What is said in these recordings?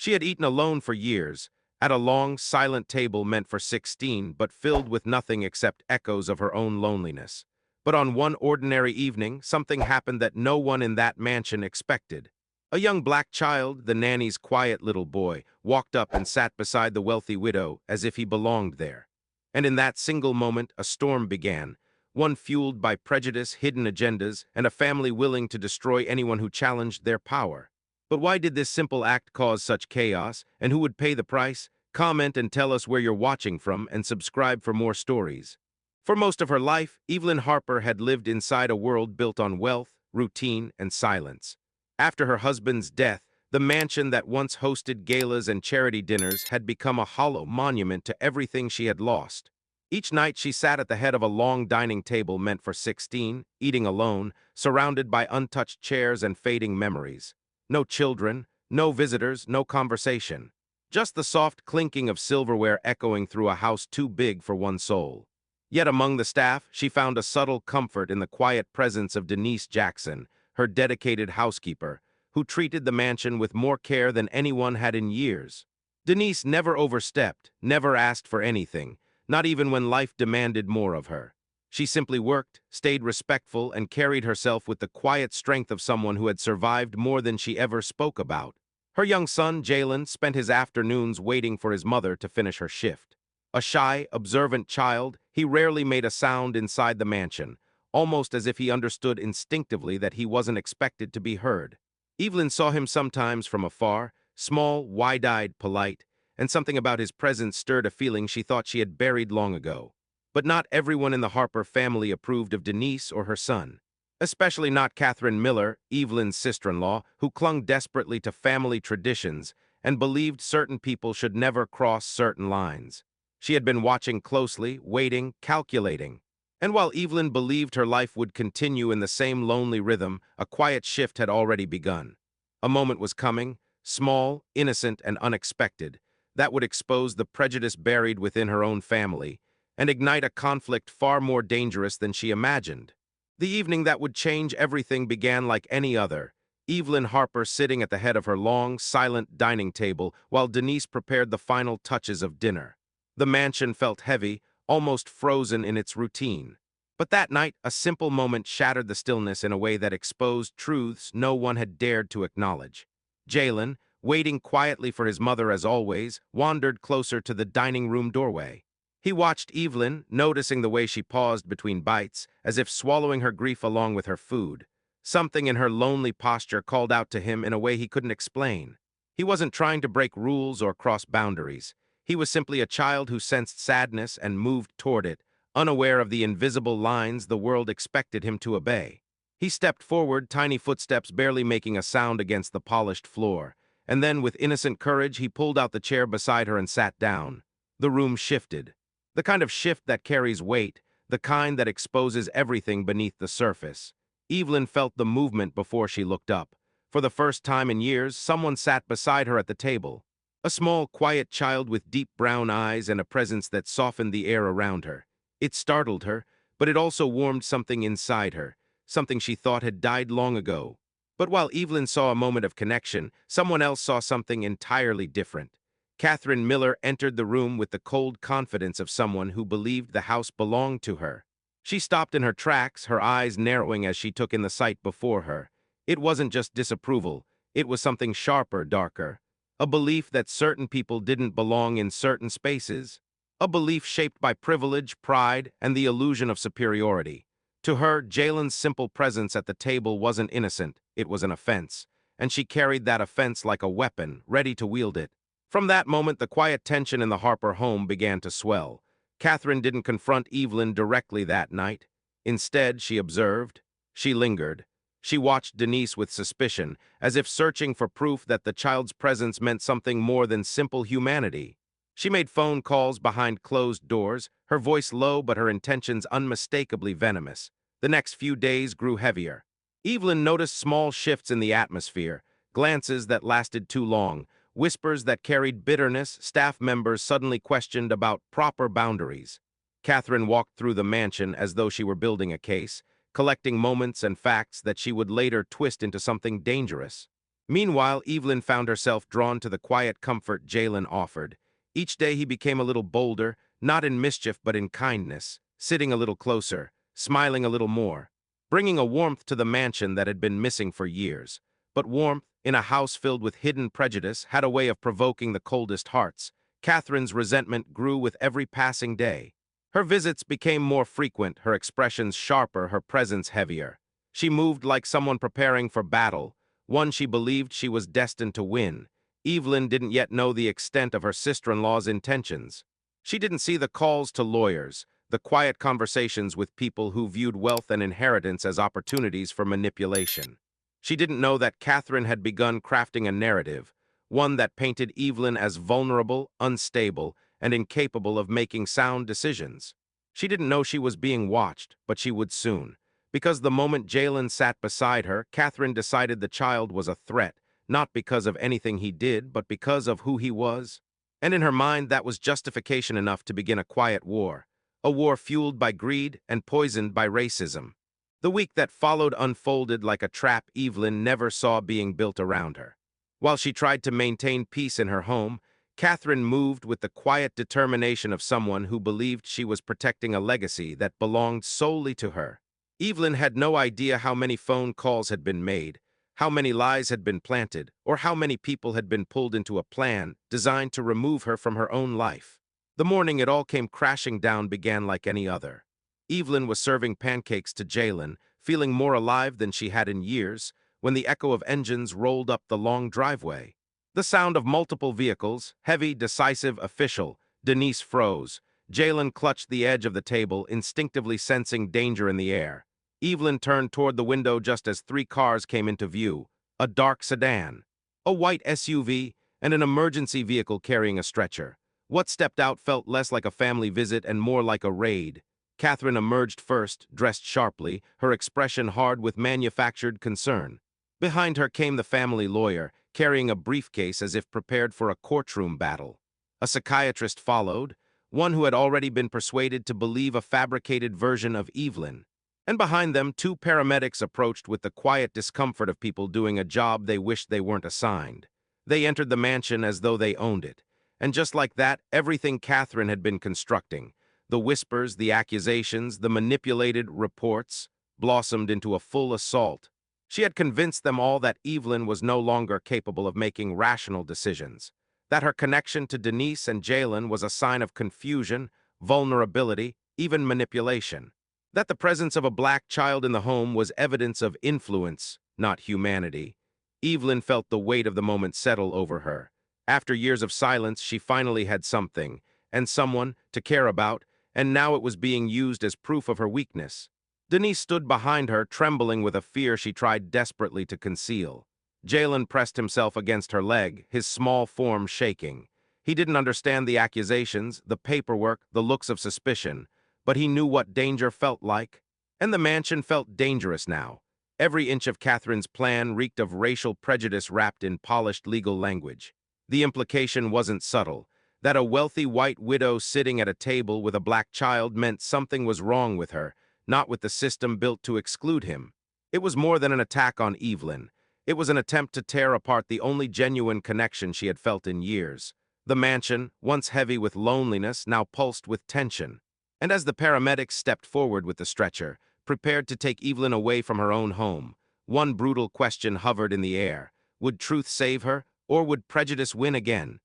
She had eaten alone for years, at a long, silent table meant for 16, but filled with nothing except echoes of her own loneliness. But on one ordinary evening, something happened that no one in that mansion expected. A young black child, the nanny's quiet little boy, walked up and sat beside the wealthy widow as if he belonged there. And in that single moment, a storm began, one fueled by prejudice, hidden agendas, and a family willing to destroy anyone who challenged their power. But why did this simple act cause such chaos, and who would pay the price? Comment and tell us where you're watching from, and subscribe for more stories. For most of her life, Evelyn Harper had lived inside a world built on wealth, routine, and silence. After her husband's death, the mansion that once hosted galas and charity dinners had become a hollow monument to everything she had lost. Each night she sat at the head of a long dining table meant for 16, eating alone, surrounded by untouched chairs and fading memories. No children, no visitors, no conversation. Just the soft clinking of silverware echoing through a house too big for one soul. Yet among the staff, she found a subtle comfort in the quiet presence of Denise Jackson, her dedicated housekeeper, who treated the mansion with more care than anyone had in years. Denise never overstepped, never asked for anything, not even when life demanded more of her. She simply worked, stayed respectful, and carried herself with the quiet strength of someone who had survived more than she ever spoke about. Her young son, Jalen, spent his afternoons waiting for his mother to finish her shift. A shy, observant child, he rarely made a sound inside the mansion, almost as if he understood instinctively that he wasn't expected to be heard. Evelyn saw him sometimes from afar, small, wide-eyed, polite, and something about his presence stirred a feeling she thought she had buried long ago. But not everyone in the Harper family approved of Denise or her son. Especially not Catherine Miller, Evelyn's sister-in-law, who clung desperately to family traditions and believed certain people should never cross certain lines. She had been watching closely, waiting, calculating. And while Evelyn believed her life would continue in the same lonely rhythm, a quiet shift had already begun. A moment was coming, small, innocent, and unexpected, that would expose the prejudice buried within her own family and ignite a conflict far more dangerous than she imagined. The evening that would change everything began like any other, Evelyn Harper sitting at the head of her long, silent dining table while Denise prepared the final touches of dinner. The mansion felt heavy, almost frozen in its routine. But that night, a simple moment shattered the stillness in a way that exposed truths no one had dared to acknowledge. Jalen, waiting quietly for his mother as always, wandered closer to the dining room doorway. He watched Evelyn, noticing the way she paused between bites, as if swallowing her grief along with her food. Something in her lonely posture called out to him in a way he couldn't explain. He wasn't trying to break rules or cross boundaries. He was simply a child who sensed sadness and moved toward it, unaware of the invisible lines the world expected him to obey. He stepped forward, tiny footsteps barely making a sound against the polished floor, and then with innocent courage he pulled out the chair beside her and sat down. The room shifted. The kind of shift that carries weight, the kind that exposes everything beneath the surface. Evelyn felt the movement before she looked up. For the first time in years, someone sat beside her at the table. A small, quiet child with deep brown eyes and a presence that softened the air around her. It startled her, but it also warmed something inside her, something she thought had died long ago. But while Evelyn saw a moment of connection, someone else saw something entirely different. Catherine Miller entered the room with the cold confidence of someone who believed the house belonged to her. She stopped in her tracks, her eyes narrowing as she took in the sight before her. It wasn't just disapproval, it was something sharper, darker. A belief that certain people didn't belong in certain spaces. A belief shaped by privilege, pride, and the illusion of superiority. To her, Jalen's simple presence at the table wasn't innocent, it was an offense, and she carried that offense like a weapon, ready to wield it. From that moment, the quiet tension in the Harper home began to swell. Catherine didn't confront Evelyn directly that night. Instead, she observed. She lingered. She watched Denise with suspicion, as if searching for proof that the child's presence meant something more than simple humanity. She made phone calls behind closed doors, her voice low but her intentions unmistakably venomous. The next few days grew heavier. Evelyn noticed small shifts in the atmosphere, glances that lasted too long, whispers that carried bitterness. Staff members suddenly questioned about proper boundaries. Catherine walked through the mansion as though she were building a case, collecting moments and facts that she would later twist into something dangerous. Meanwhile, Evelyn found herself drawn to the quiet comfort Jalen offered. Each day he became a little bolder, not in mischief but in kindness, sitting a little closer, smiling a little more, bringing a warmth to the mansion that had been missing for years. But warmth, in a house filled with hidden prejudice, had a way of provoking the coldest hearts. Catherine's resentment grew with every passing day. Her visits became more frequent, her expressions sharper, her presence heavier. She moved like someone preparing for battle, one she believed she was destined to win. Evelyn didn't yet know the extent of her sister-in-law's intentions. She didn't see the calls to lawyers, the quiet conversations with people who viewed wealth and inheritance as opportunities for manipulation. She didn't know that Catherine had begun crafting a narrative, one that painted Evelyn as vulnerable, unstable, and incapable of making sound decisions. She didn't know she was being watched, but she would soon. Because the moment Jalen sat beside her, Catherine decided the child was a threat, not because of anything he did, but because of who he was. And in her mind, that was justification enough to begin a quiet war, a war fueled by greed and poisoned by racism. The week that followed unfolded like a trap Evelyn never saw being built around her. While she tried to maintain peace in her home, Catherine moved with the quiet determination of someone who believed she was protecting a legacy that belonged solely to her. Evelyn had no idea how many phone calls had been made, how many lies had been planted, or how many people had been pulled into a plan designed to remove her from her own life. The morning it all came crashing down began like any other. Evelyn was serving pancakes to Jalen, feeling more alive than she had in years, when the echo of engines rolled up the long driveway. The sound of multiple vehicles, heavy, decisive, official. Denise froze. Jalen clutched the edge of the table, instinctively sensing danger in the air. Evelyn turned toward the window just as three cars came into view: a dark sedan, a white SUV, and an emergency vehicle carrying a stretcher. What stepped out felt less like a family visit and more like a raid. Catherine emerged first, dressed sharply, her expression hard with manufactured concern. Behind her came the family lawyer, carrying a briefcase as if prepared for a courtroom battle. A psychiatrist followed, one who had already been persuaded to believe a fabricated version of Evelyn. And behind them, two paramedics approached with the quiet discomfort of people doing a job they wished they weren't assigned. They entered the mansion as though they owned it. And just like that, everything Catherine had been constructing, the whispers, the accusations, the manipulated reports, blossomed into a full assault. She had convinced them all that Evelyn was no longer capable of making rational decisions, that her connection to Denise and Jalen was a sign of confusion, vulnerability, even manipulation, that the presence of a black child in the home was evidence of influence, not humanity. Evelyn felt the weight of the moment settle over her. After years of silence, she finally had something, and someone, to care about, and now it was being used as proof of her weakness. Denise stood behind her, trembling with a fear she tried desperately to conceal. Jalen pressed himself against her leg, his small form shaking. He didn't understand the accusations, the paperwork, the looks of suspicion, but he knew what danger felt like. And the mansion felt dangerous now. Every inch of Catherine's plan reeked of racial prejudice wrapped in polished legal language. The implication wasn't subtle. That a wealthy white widow sitting at a table with a black child meant something was wrong with her, not with the system built to exclude him. It was more than an attack on Evelyn. It was an attempt to tear apart the only genuine connection she had felt in years. The mansion, once heavy with loneliness, now pulsed with tension. And as the paramedics stepped forward with the stretcher, prepared to take Evelyn away from her own home, one brutal question hovered in the air. Would truth save her, or would prejudice win again?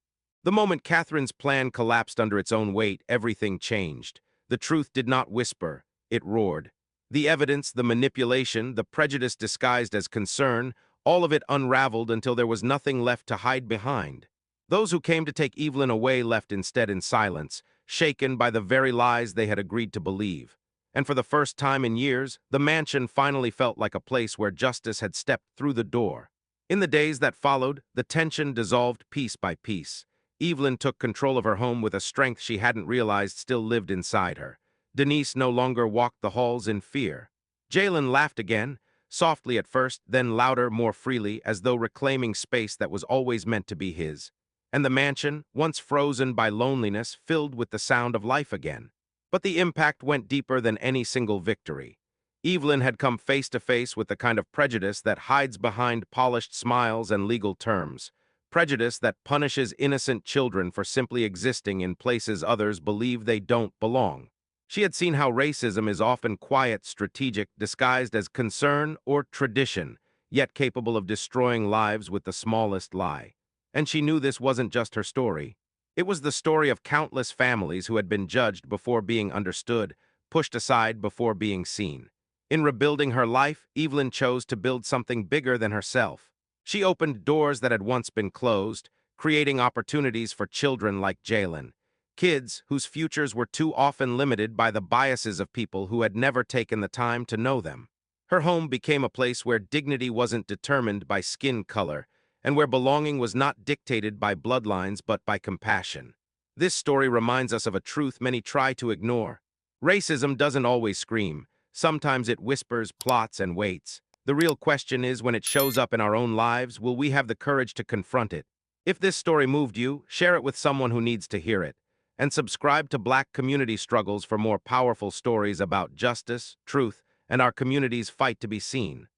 The moment Catherine's plan collapsed under its own weight, everything changed. The truth did not whisper. It roared. The evidence, the manipulation, the prejudice disguised as concern, all of it unraveled until there was nothing left to hide behind. Those who came to take Evelyn away left instead in silence, shaken by the very lies they had agreed to believe. And for the first time in years, the mansion finally felt like a place where justice had stepped through the door. In the days that followed, the tension dissolved piece by piece. Evelyn took control of her home with a strength she hadn't realized still lived inside her. Denise no longer walked the halls in fear. Jalen laughed again, softly at first, then louder, more freely, as though reclaiming space that was always meant to be his. And the mansion, once frozen by loneliness, filled with the sound of life again. But the impact went deeper than any single victory. Evelyn had come face to face with the kind of prejudice that hides behind polished smiles and legal terms. Prejudice that punishes innocent children for simply existing in places others believe they don't belong. She had seen how racism is often quiet, strategic, disguised as concern or tradition, yet capable of destroying lives with the smallest lie. And she knew this wasn't just her story. It was the story of countless families who had been judged before being understood, pushed aside before being seen. In rebuilding her life, Evelyn chose to build something bigger than herself. She opened doors that had once been closed, creating opportunities for children like Jalen, kids whose futures were too often limited by the biases of people who had never taken the time to know them. Her home became a place where dignity wasn't determined by skin color, and where belonging was not dictated by bloodlines but by compassion. This story reminds us of a truth many try to ignore. Racism doesn't always scream. Sometimes it whispers, plots, and waits. The real question is, when it shows up in our own lives, will we have the courage to confront it? If this story moved you, share it with someone who needs to hear it. And subscribe to Black Community Struggles for more powerful stories about justice, truth, and our community's fight to be seen.